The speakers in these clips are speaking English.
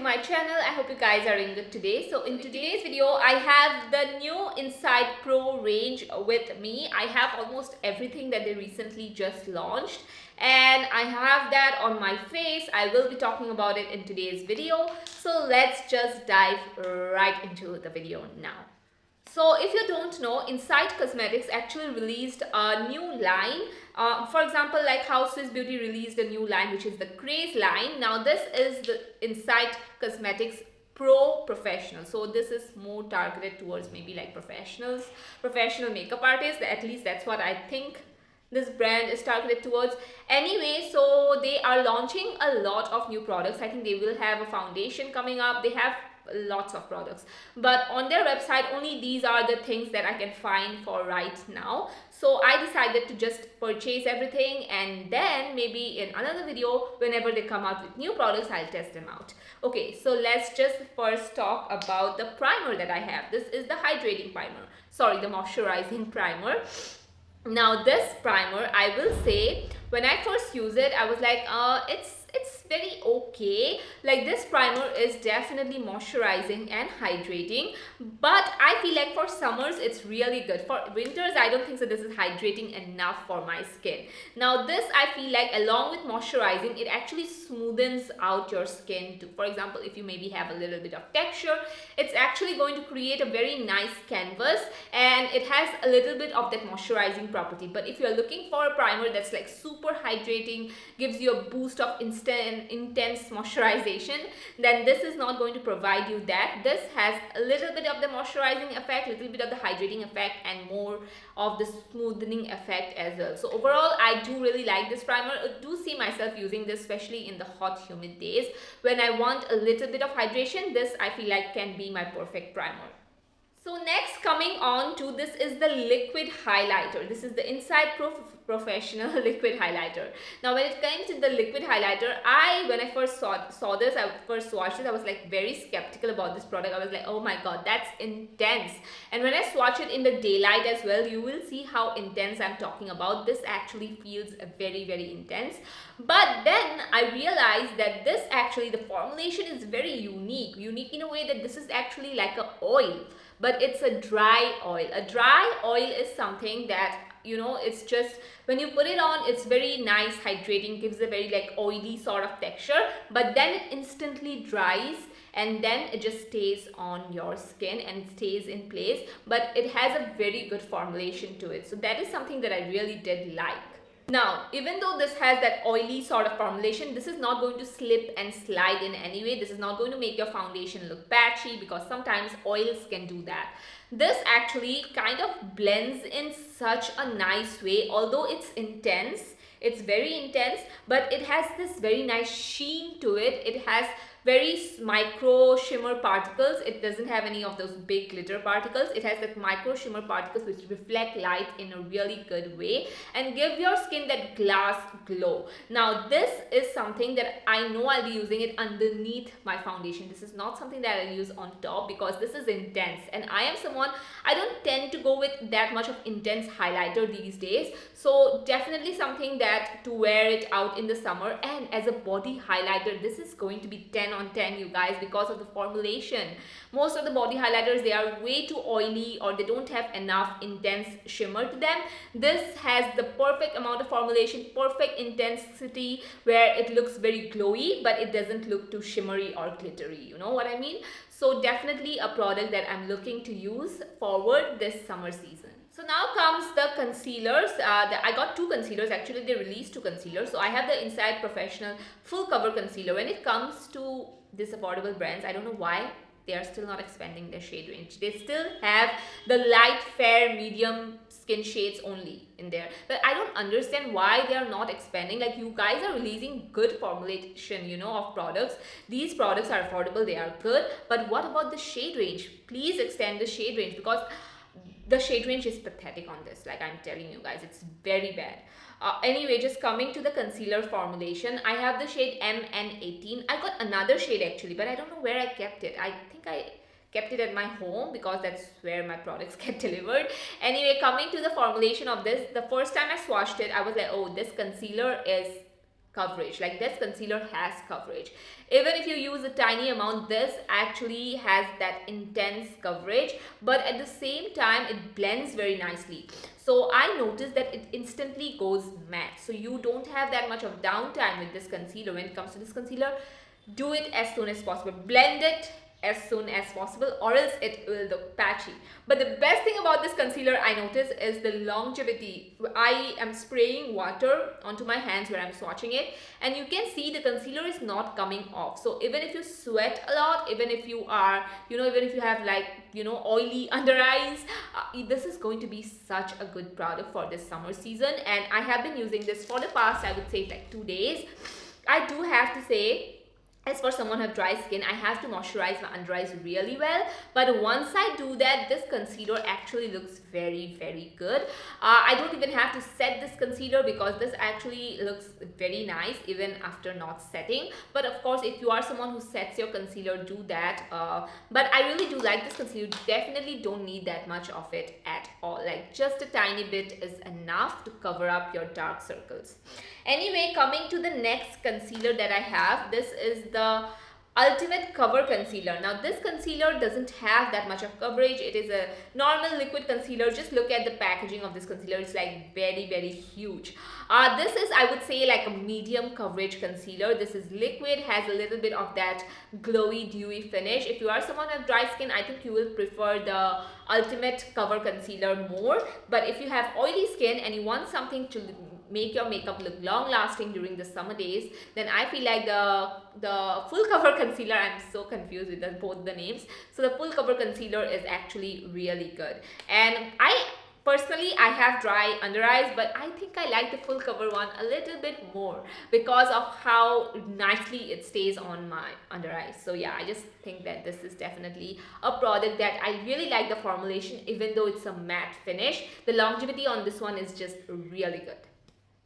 my channel. I hope you guys are doing good today. So in today's video, I have the new Insight Pro range with me. I have almost everything that they recently just launched, and I have that on my face. I will be talking about it in today's video. So let's just dive right into the video now. So if you don't know, Insightcosmetics actually released a new line. For example, like how Swiss Beauty released a new line, which is the Craze line. Now this is the Insightcosmetics Pro Professional. So this is more targeted towards maybe like professionals, professional makeup artists. At least that's what I think this brand is targeted towards. Anyway, so they are launching a lot of new products. I think they will have a foundation coming up. They have lots of products, but on their website only these are the things that I can find for right now. So I decided to just purchase everything, and then maybe in another video, whenever they come out with new products, I'll test them out. Okay, so let's just first talk about the primer that I have. This is the hydrating primer, sorry, the moisturizing primer. Now this primer, I will say, when I first use it, I was like, it's very okay. Like, this primer is definitely moisturizing and hydrating, but I feel like for summers it's really good. For winters, I don't think so this is hydrating enough for my skin. Now this, I feel like along with moisturizing, it actually smoothens out your skin too. For example, if you maybe have a little bit of texture, it's actually going to create a very nice canvas, and it has a little bit of that moisturizing property. But if you're looking for a primer that's like super hydrating, gives you a boost of instant intense moisturization, then this is not going to provide you that. This has a little bit of the moisturizing effect, little bit of the hydrating effect, and more of the smoothing effect as well. So overall, I do really like this primer. I do see myself using this, especially in the hot humid days when I want a little bit of hydration. This, I feel like, can be my perfect primer. So next, coming on to, this is the liquid highlighter. This is the Insight Pro Professional liquid highlighter. Now when it came to the liquid highlighter, when I first saw this, I first swatched it, I was like very skeptical about this product. I was like, oh my god, that's intense. And when I swatch it in the daylight as well, you will see how intense I'm talking about. This actually feels very, very intense. But then I realized that this actually, the formulation is very unique in a way that this is actually like an oil, but it's a dry oil. A dry oil is something that, you know, it's just when you put it on, it's very nice, hydrating, gives a very like oily sort of texture, but then it instantly dries, and then it just stays on your skin and it stays in place. But it has a very good formulation to it, so that is something that I really did like. Now, even though this has that oily sort of formulation, this is not going to slip and slide in any way. This is not going to make your foundation look patchy, because sometimes oils can do that. This actually kind of blends in such a nice way. Although it's intense, it's very intense, but it has this very nice sheen to it. It has very micro shimmer particles. It doesn't have any of those big glitter particles. It has that micro shimmer particles which reflect light in a really good way and give your skin that glass glow. Now this is something that I know I'll be using it underneath my foundation. This is not something that I'll use on top, because this is intense, and I am someone, I don't tend to go with that much of intense highlighter these days. So definitely something that to wear it out in the summer. And as a body highlighter, this is going to be 10 on 10, you guys, because of the formulation. Most of the body highlighters, they are way too oily, or they don't have enough intense shimmer to them. This has the perfect amount of formulation, perfect intensity, where it looks very glowy, but it doesn't look too shimmery or glittery, you know what I mean? So definitely a product that I'm looking to use forward this summer season. So now comes the concealers. I got two concealers. Actually, they released two concealers. So I have the Insight Professional Full Cover Concealer. When it comes to these affordable brands, I don't know why they are still not expanding their shade range. They still have the light, fair, medium skin shades only in there. But I don't understand why they are not expanding. Like, you guys are releasing good formulation, you know, of products. These products are affordable, they are good. But what about the shade range? Please extend the shade range, because the shade range is pathetic on this. Like, I'm telling you guys, it's very bad. Anyway, just coming to the concealer formulation, I have the shade MN18. I got another shade actually, but I don't know where I kept it. I think I kept it at my home, because that's where my products get delivered. Anyway, coming to the formulation of this, the first time I swatched it, I was like, oh, this concealer is coverage. Like this concealer has coverage. Even if you use a tiny amount, this actually has that intense coverage, but at the same time it blends very nicely. So I noticed that it instantly goes matte, so you don't have that much of downtime with this concealer. When it comes to this concealer, do it as soon as possible, blend it as soon as possible, or else it will look patchy. But the best thing about this concealer I notice is the longevity. I am spraying water onto my hands where I'm swatching it, and you can see the concealer is not coming off. So even if you sweat a lot, even if you are, even if you have like, oily under eyes, this is going to be such a good product for this summer season. And I have been using this for the past, I would say, like 2 days. I do have to say, as for someone who have dry skin, I have to moisturize my under eyes really well. But once I do that, this concealer actually looks very, very good. I don't even have to set this concealer because this actually looks very nice even after not setting. But of course, if you are someone who sets your concealer, do that. But I really do like this concealer. You definitely don't need that much of it at all. Like just a tiny bit is enough to cover up your dark circles. Anyway, coming to the next concealer that I have, this is the Ultimate Cover Concealer. Now this concealer doesn't have that much of coverage. It is a normal liquid concealer. Just look at the packaging of this concealer. It's like very, very huge. This is, I would say, like a medium coverage concealer. This is liquid, has a little bit of that glowy, dewy finish. If you are someone with dry skin, I think you will prefer the Ultimate Cover Concealer more. But if you have oily skin and you want something to make your makeup look long lasting during the summer days, then I feel like the full cover concealer, I'm so confused with both the names, so the full cover concealer is actually really good. And personally, I have dry under eyes, but I think I like the full cover one a little bit more because of how nicely it stays on my under eyes. So yeah, I just think that this is definitely a product that I really like the formulation. Even though it's a matte finish, the longevity on this one is just really good.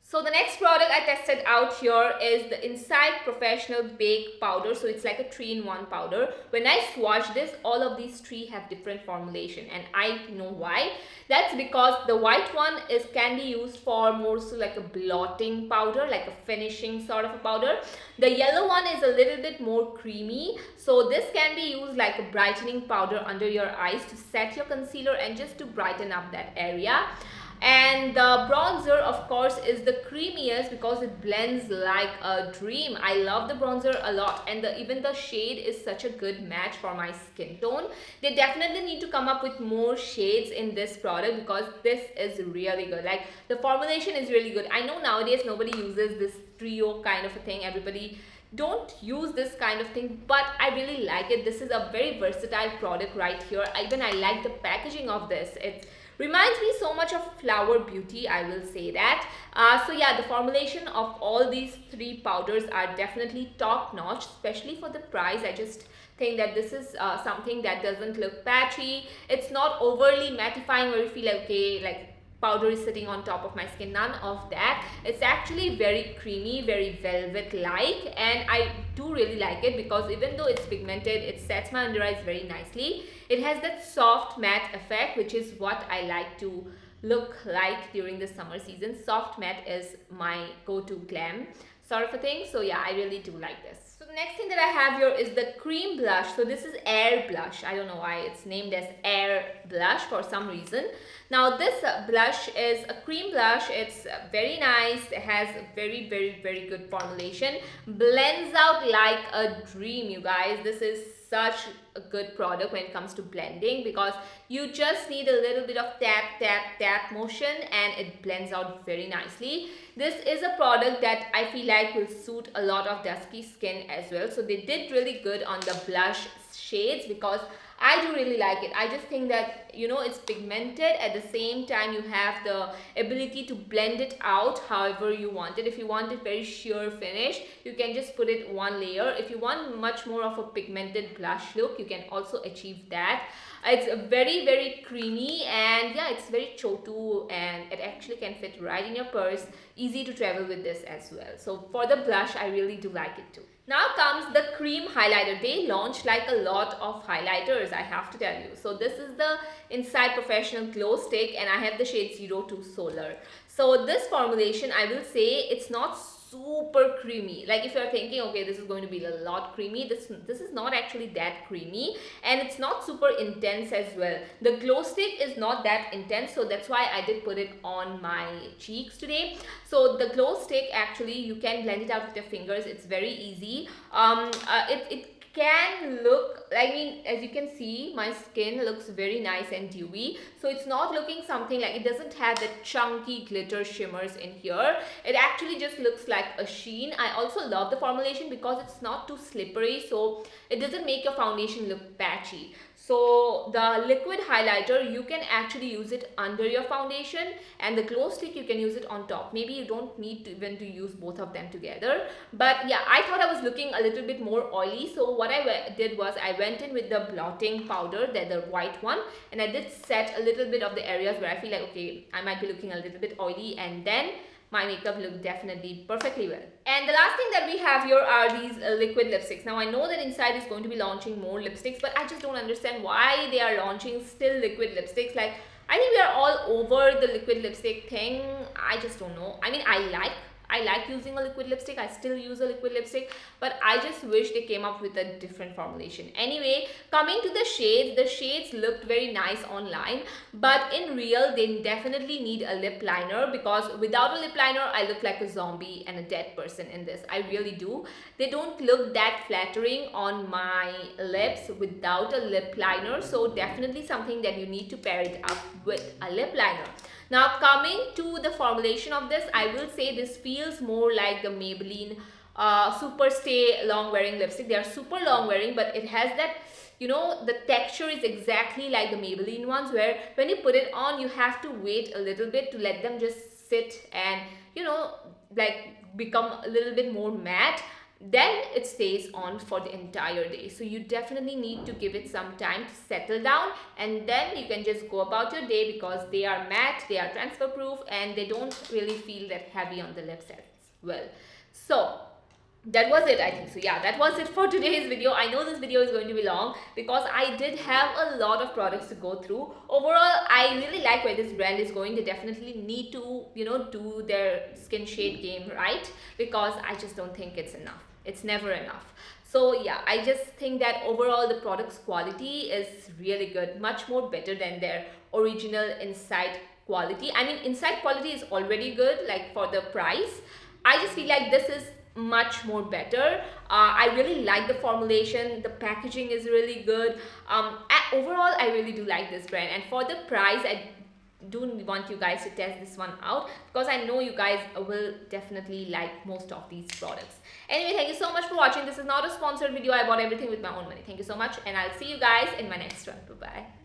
So the next product I tested out here is the Insight Professional Bake Powder. So it's like a 3-in-1 powder. When I swatch this, all of these three have different formulation, and I know why. That's because the white one can be used for more so like a blotting powder, like a finishing sort of a powder. The yellow one is a little bit more creamy. So this can be used like a brightening powder under your eyes to set your concealer and just to brighten up that area. And the bronzer, of course, is the creamiest because it blends like a dream. I love the bronzer a lot, and even the shade is such a good match for my skin tone. They definitely need to come up with more shades in this product because this is really good. Like the formulation is really good. I know nowadays nobody uses this trio kind of a thing. Everybody don't use this kind of thing, but I really like it. This is a very versatile product right here. Even I like the packaging of this. It reminds me so much of Flower Beauty, I will say that. So yeah, the formulation of all these three powders are definitely top notch, especially for the price. I just think that this is something that doesn't look patchy. It's not overly mattifying where you feel like, okay, like powder is sitting on top of my skin. None of that. It's actually very creamy, very velvet like, and I do really like it because even though it's pigmented, it sets my under eyes very nicely. It has that soft matte effect, which is what I like to look like during the summer season. Soft matte is my go-to glam sort of a thing. So yeah, I really do like this. So the next thing that I have here is the cream blush. So this is Air Blush. I don't know why it's named as Air Blush for some reason. Now this blush is a cream blush. It's very nice. It has a very, very, very good formulation. Blends out like a dream, you guys. This is such a good product when it comes to blending because you just need a little bit of tap, tap, tap motion and it blends out very nicely. This is a product that I feel like will suit a lot of dusky skin as well. So they did really good on the blush shades because I do really like it. I just think that, it's pigmented. At the same time, you have the ability to blend it out however you want it. If you want it very sheer finish, you can just put it one layer. If you want much more of a pigmented blush look, you can also achieve that. It's very, very creamy and yeah, it's very chotu and it actually can fit right in your purse. Easy to travel with this as well. So for the blush, I really do like it too. Now comes the cream highlighter. They launched like a lot of highlighters, I have to tell you. So this is the Insight Professional Glow Stick and I have the shade 02 Solar. So this formulation, I will say it's not super creamy. Like if you're thinking, okay, this is going to be a lot creamy, this is not actually that creamy, and it's not super intense as well. The glow stick is not that intense, so that's why I did put it on my cheeks today. So the glow stick, actually you can blend it out with your fingers. It's very easy. It can look, I mean, as you can see, my skin looks very nice and dewy, so it's not looking something like, it doesn't have the chunky glitter shimmers in here. It actually just looks like a sheen. I also love the formulation because it's not too slippery, so it doesn't make your foundation look patchy. So the liquid highlighter, you can actually use it under your foundation, and the glow stick you can use it on top. Maybe you don't need to even to use both of them together, but yeah, I thought I was looking a little bit more oily, so what I did was I went in with the blotting powder, the white one, and I did set a little bit of the areas where I feel like, okay, I might be looking a little bit oily, and then my makeup looked definitely perfectly well. And the last thing that we have here are these liquid lipsticks. Now I know that Inside is going to be launching more lipsticks, but I just don't understand why they are launching still liquid lipsticks. Like, I think we are all over the liquid lipstick thing. I just don't know. I mean, I like using a liquid lipstick. I still use a liquid lipstick, but I just wish they came up with a different formulation. Anyway, coming to the shades looked very nice online, but in real, they definitely need a lip liner, because without a lip liner, I look like a zombie and a dead person in this. I really do. They don't look that flattering on my lips without a lip liner, so definitely something that you need to pair it up with a lip liner. Now coming to the formulation of this, I will say this feels more like the Maybelline Super Stay long wearing lipstick. They are super long wearing, but it has that, you know, the texture is exactly like the Maybelline ones, where when you put it on, you have to wait a little bit to let them just sit and, you know, like become a little bit more matte. Then it stays on for the entire day, so you definitely need to give it some time to settle down, and then you can just go about your day, because they are matte, they are transfer proof, and they don't really feel that heavy on the lips as well. So that was it, I think. So yeah, that was it for today's video. I know this video is going to be long because I did have a lot of products to go through. Overall, I really like where this brand is going. They definitely need to, you know, do their skin shade game right, because I just don't think it's enough. It's never enough. So yeah, I just think that overall the product's quality is really good, much more better than their original Insight quality. I mean, Insight quality is already good, like for the price. I just feel like this is much more better. I really like the formulation. The packaging is really good. Overall, I really do like this brand, and for the price, I do want you guys to test this one out, because I know you guys will definitely like most of these products. Anyway, thank you so much for watching. This is not a sponsored video. I bought everything with my own money. Thank you so much, and I'll see you guys in my next one. Bye bye.